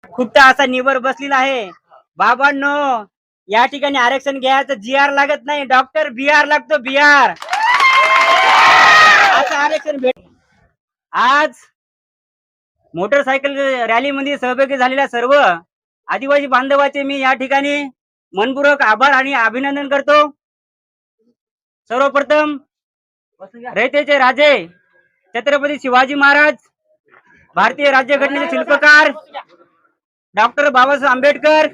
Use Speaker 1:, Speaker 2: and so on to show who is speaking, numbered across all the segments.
Speaker 1: खूप असा निबर बसलेला आहे. बाबांनो, या ठिकाणी आरक्षण घ्यायचं GR लागत नाही, डॉक्टर BR लागतो, BR. असं आरक्षण भेट. आज मोटरसायकल रॅलीमध्ये सहभागी झालेल्या सर्व आदिवासी बांधवाचे मी या ठिकाणी मनपूर्वक आभार आणि अभिनंदन करतो. सर्वप्रथम रयतेचे राजे छत्रपती शिवाजी महाराज, भारतीय राज्यघटनेचे शिल्पकार डॉक्टर बाबासाहेब आंबेडकर,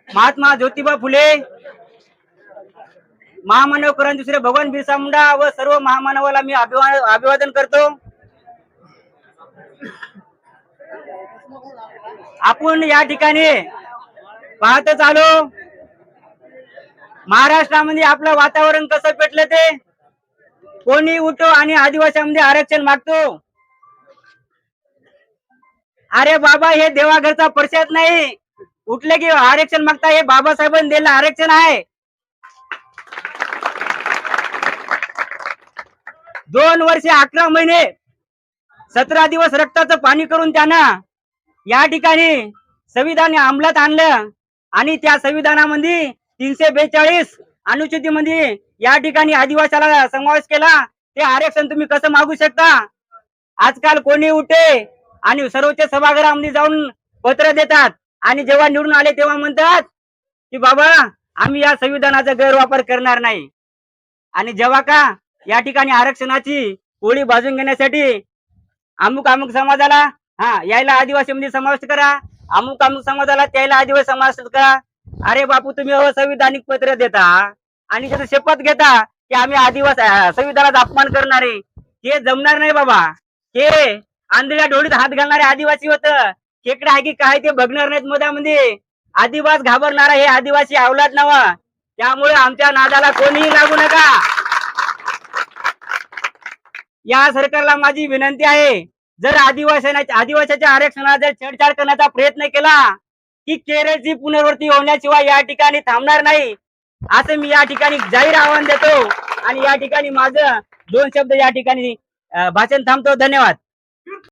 Speaker 1: महात्मा ज्योतिबा फुले, महामानव क्रांती दुसरे भगवान बिरसा मुंडा व सर्व महामानवाला मी अभिवादन करतो. आपण या ठिकाणी पाहतच आलो महाराष्ट्रामध्ये आपलं वातावरण कसं पेटलं ते. कोणी उठो आणि आदिवासीमध्ये आरक्षण मागतो. अरे बाबा, हे देवाघरचा प्रसाद नाही. उठले की आरक्षण मागता, हे बाबासाहेबांनी दिलेलं आरक्षण आहे. 2 वर्ष 11 महिने 17 दिवस रक्ताचं पाणी करून त्यानं या ठिकाणी संविधान अंमलात आणलं आणि त्या संविधानामध्ये 342 अनुसूचीमध्ये या ठिकाणी आदिवासीला समावेश केला. ते आरक्षण तुम्ही कसं मागू शकता? आजकाल कोणी उठे आणि सर्वोच्च सभागृहामध्ये जाऊन पत्र देतात आणि जेव्हा निवडून आले तेव्हा म्हणतात की बाबा आम्ही या संविधानाचा गैरवापर करणार नाही. आणि जेव्हा का या ठिकाणी आरक्षणाची पोळी भाजून घेण्यासाठी अमुक अमुक समाजाला यायला आदिवासीमध्ये समाविष्ट करा, अमुक अमुक समाजाला त्याला आदिवासी समाविष्ट करा. अरे बापू, तुम्ही असंविधानिक पत्र देता आणि त्याची शपथ घेता की आम्ही आदिवासी संविधानाचा अपमान करणारे. हे जमणार नाही बाबा. हे आंधळ्या डोळीत हात घालणारे आदिवासी होत. खेकडे आहे की काय ते बघणार नाहीत मधामध्ये. आदिवास घाबरणारा हे आदिवासी अवलाद नवा. त्यामुळे आमच्या नादाला कोणीही लागू नका. या सरकारला माझी विनंती आहे, जर आदिवासीच्या आरक्षणात जर छेडछाड करण्याचा प्रयत्न केला की केरळची पुनरावृत्ती होण्याशिवाय या ठिकाणी थांबणार नाही, असं मी या ठिकाणी जाहीर आवाहन देतो. आणि या ठिकाणी माझं 2 शब्द या ठिकाणी भाषण थांबतो. धन्यवाद.